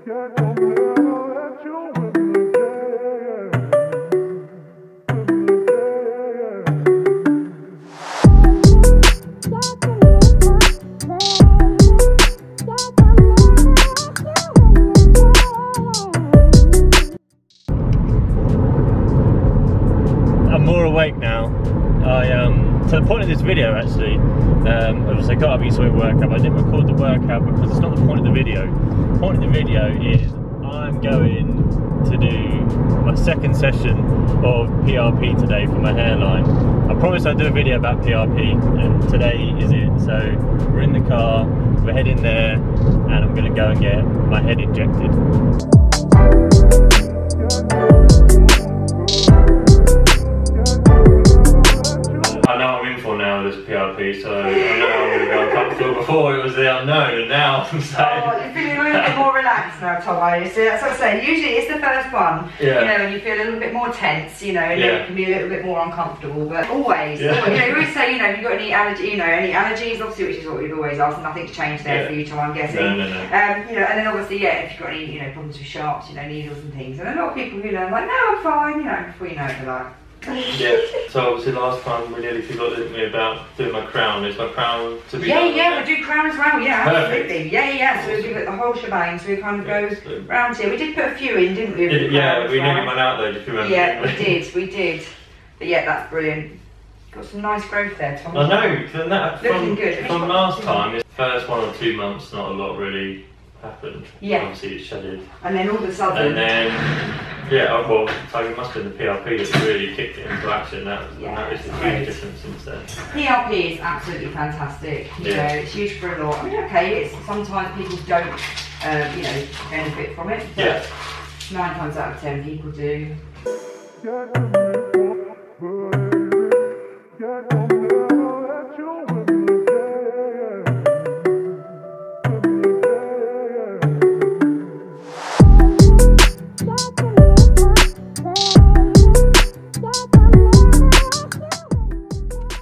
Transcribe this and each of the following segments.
I'm more awake now. To the point of this video actually, obviously I got up, you saw it workout, but I didn't record the workout because it's not the point of the video. The point of the video is I'm going to do my second session of PRP today for my hairline. I promised I'd do a video about PRP and today is it. So we're in the car, we're heading there, and I'm going to go and get my head injected. I know what I'm in for now with this PRP, so I know I'm going to be uncomfortable. Before it was the unknown, and now I'm saying... Oh, you're feeling a little bit more relaxed now, Tom, are you? So that's what I'm saying. Usually it's the first one, yeah. You know, and you feel a little bit more tense, you know, and then it can be a little bit more uncomfortable. But always, you know, you always say, you know, have you got any any allergies? Obviously, which is what we've always asked. Nothing's changed there for you, Tom, I'm guessing. No. You know, and then obviously, if you've got any, you know, problems with sharps, you know, needles and things. And a lot of people who know, like, no, I'm fine, you know, before you know it, they're like. Yeah, so obviously last time we nearly forgot, didn't we, about doing my crown. Is my crown to be done? Yeah, we do crown as well, yeah, perfect. Absolutely. Yeah, so we do it the whole shebang, so it kind of goes round here. We did put a few in, didn't we? We nearly went out there, if you remember. Yeah, we did. But yeah, that's brilliant. Got some nice growth there, Tom. I know, looking good. From last time, the first 1 or 2 months, not a lot really happened. Yeah. Obviously it shedded. And then all of a sudden... And then... Yeah, well, so it must have been the PRP that really kicked it into action. That was a huge difference since then. PRP is absolutely fantastic. You know, it's used for a lot. I mean, okay, sometimes people don't, you know, benefit from it. But 9 times out of 10 people do.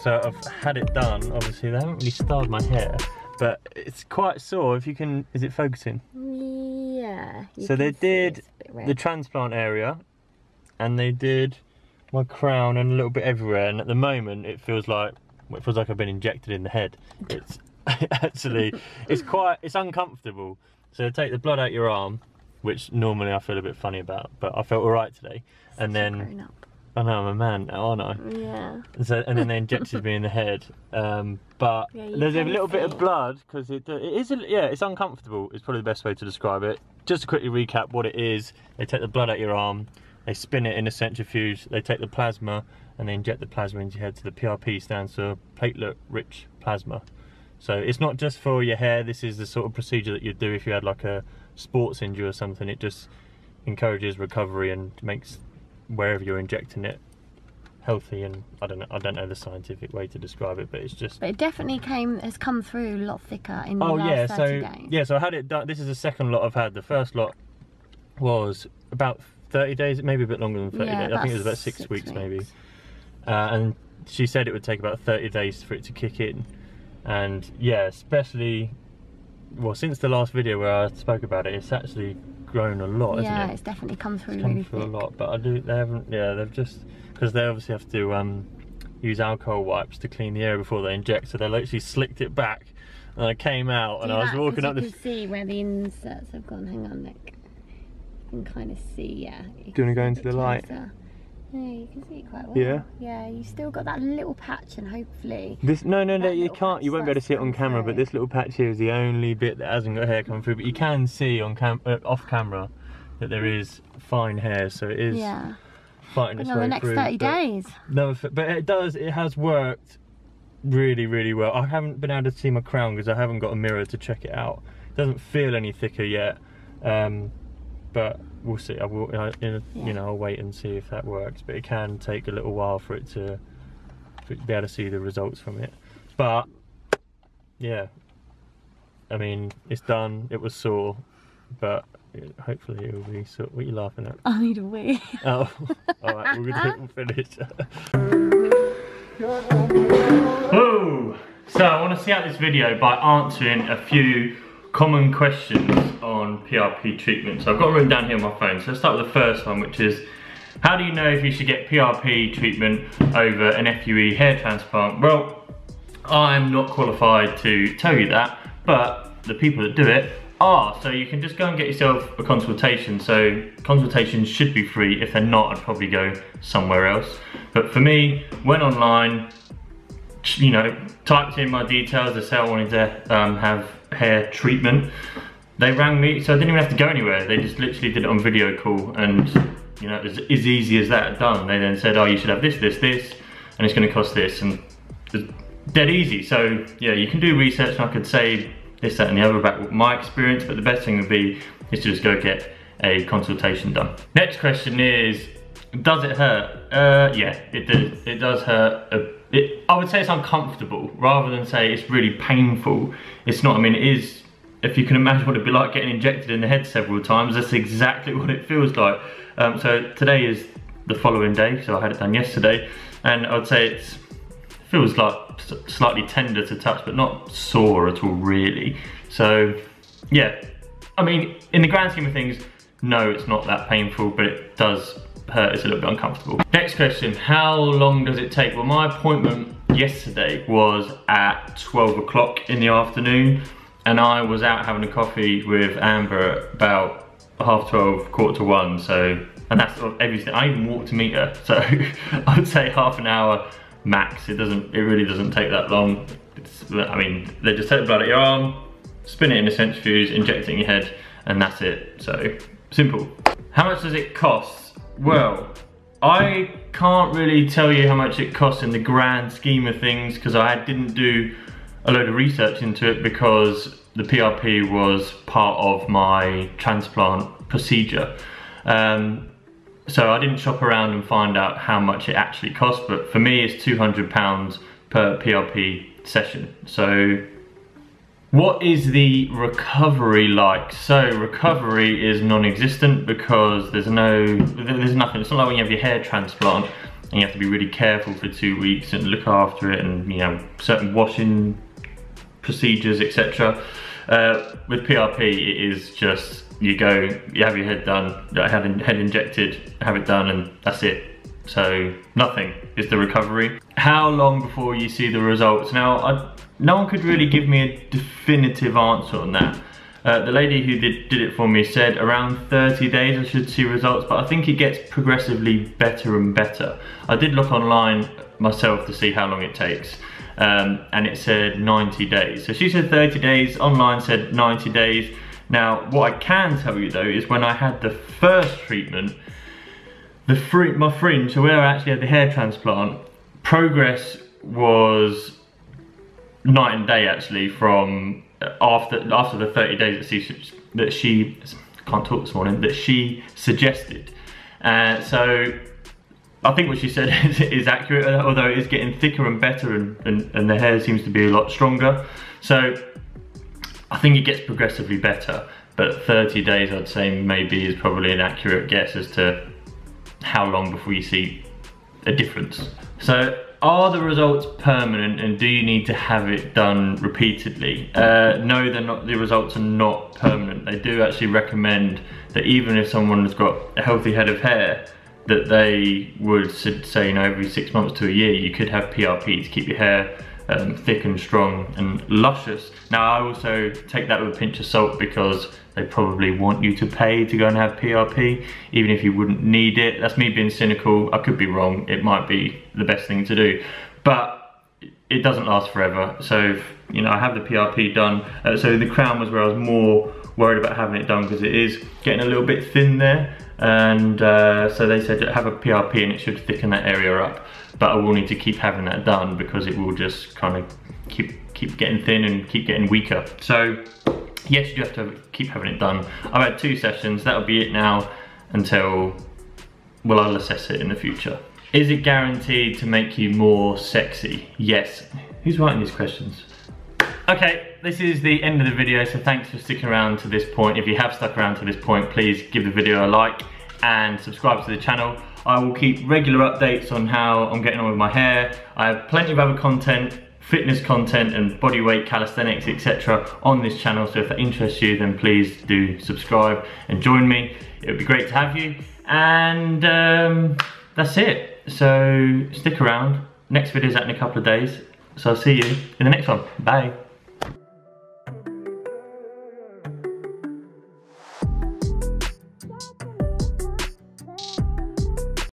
So I've had it done. Obviously they haven't really styled my hair, but it's quite sore. If you can, is it focusing? Yeah. So they did the transplant area, and they did my crown and a little bit everywhere. And at the moment, it feels like I've been injected in the head. It's actually it's uncomfortable. So they take the blood out your arm, which normally I feel a bit funny about, but I felt alright today. And then. I know, I'm a man now, aren't I? Yeah. So, and then they injected me in the head. But there's a little bit of blood, because it's uncomfortable. It's probably the best way to describe it. Just to quickly recap what it is, they take the blood out your arm, they spin it in a centrifuge, they take the plasma, and they inject the plasma into your head. So the PRP stands for Platelet Rich Plasma. So it's not just for your hair, this is the sort of procedure that you'd do if you had like a sports injury or something. It just encourages recovery and makes wherever you're injecting it healthy, and I don't know the scientific way to describe it, but it's just. But it definitely has come through a lot thicker in the last 30 days. Yeah, so I had it done. This is the second lot I've had. The first lot was about 30 days, maybe a bit longer than 30 days. I think it was about 6 weeks maybe. And she said it would take about 30 days for it to kick in, and yeah, especially since the last video where I spoke about it, it's actually grown a lot, isn't it? Yeah, it's definitely come through really thick. A lot, but they've just, because they obviously have to use alcohol wipes to clean the area before they inject, so they literally slicked it back, and I came out and I was walking up this. You can see where the inserts have gone. Hang on, look. You can kind of see, yeah. Do you want to go into the light? Yeah, you can see it quite well. Yeah. Yeah, you still got that little patch, and hopefully. No, you can't. You won't be able to see it on camera. But this little patch here is the only bit that hasn't got hair coming through. But you can see on off camera that there is fine hair, so it is fighting its way through. The next 30 days. No, but it has worked really, really well. I haven't been able to see my crown because I haven't got a mirror to check it out. It doesn't feel any thicker yet, but we'll see. I'll wait and see if that works. But it can take a little while for it to be able to see the results from it. But yeah, I mean, it's done. It was sore, but hopefully it will be sore. What are you laughing at? I need a wee. Oh, all right. We'll finish. Oh, so I want to see out this video by answering a few common questions on PRP treatment. So I've got them written down here on my phone. So let's start with the first one, which is, how do you know if you should get PRP treatment over an FUE hair transplant? Well, I'm not qualified to tell you that, but the people that do it are. So you can just go and get yourself a consultation. So consultations should be free. If they're not, I'd probably go somewhere else. But for me, went online, you know, typed in my details to say I wanted to have hair treatment. They rang me, so I didn't even have to go anywhere. They just literally did it on video call, and you know, it was as easy as that done. They then said, oh, you should have this, this, this, and it's going to cost this, and it's dead easy. So yeah, you can do research, and I could say this, that, and the other about my experience, but the best thing would be is to just go get a consultation done. Next question is, does it hurt? Yeah, it does. It does hurt. I would say it's uncomfortable rather than say it's really painful. It's not. I mean, it is. If you can imagine what it'd be like getting injected in the head several times, that's exactly what it feels like. So today is the following day, so I had it done yesterday, and I would say it feels like slightly tender to touch, but not sore at all, really. So yeah, I mean, in the grand scheme of things, no, it's not that painful, but it does hurt. It's a little bit uncomfortable. Next question, how long does it take? Well, my appointment yesterday was at 12 o'clock in the afternoon, and I was out having a coffee with Amber at about 12:30, 1:45, so, and that's everything. I even walked to meet her, so I would say half an hour max. It really doesn't take that long. I mean, they just take the blood at your arm, spin it in a centrifuge, inject it in your head, and that's it. So simple. How much does it cost? Well, I can't really tell you how much it costs in the grand scheme of things, because I didn't do a load of research into it, because the PRP was part of my transplant procedure. So I didn't shop around and find out how much it actually cost, but for me it's £200 per PRP session. So what is the recovery like? So recovery is non-existent, because there's nothing. It's not like when you have your hair transplant and you have to be really careful for 2 weeks and look after it, and you know, certain washing procedures, etc. With PRP, it is just, you go, you have your head done, have head injected, have it done, and that's it. So nothing is the recovery. How long before you see the results? Now, no one could really give me a definitive answer on that. The lady who did it for me said around 30 days I should see results, but I think it gets progressively better and better. I did look online myself to see how long it takes, and it said 90 days. So she said 30 days, online said 90 days. Now, what I can tell you though is when I had the first treatment, my fringe, so where I actually had the hair transplant, progress was night and day actually, from after the 30 days that she can't talk this morning, that she suggested. So I think what she said is accurate, although it is getting thicker and better, and the hair seems to be a lot stronger. So I think it gets progressively better, but 30 days I'd say maybe is probably an accurate guess as to how long before you see a difference. So are the results permanent, and do you need to have it done repeatedly? No, they're not. The results are not permanent. They do actually recommend that even if someone has got a healthy head of hair, that they would say, you know, every 6 months to a year you could have PRP to keep your hair thick and strong and luscious. Now, I also take that with a pinch of salt, because they probably want you to pay to go and have PRP, even if you wouldn't need it. That's me being cynical. I could be wrong. It might be the best thing to do, but it doesn't last forever. So, you know, I have the PRP done. So the crown was where I was more worried about having it done, because it is getting a little bit thin there. And so they said have a PRP and it should thicken that area up. But I will need to keep having that done, because it will just kind of keep getting thin and keep getting weaker. So yes, you do have to keep having it done. I've had 2 sessions, that'll be it now until, well, I'll assess it in the future. Is it guaranteed to make you more sexy? Yes. Who's writing these questions? Okay, this is the end of the video, so thanks for sticking around to this point. If you have stuck around to this point, please give the video a like and subscribe to the channel. I will keep regular updates on how I'm getting on with my hair. I have plenty of other content fitness content and bodyweight calisthenics, etc. on this channel. So if that interests you, then please do subscribe and join me. It would be great to have you. And that's it. So stick around. Next video is out in a couple of days. So I'll see you in the next one. Bye.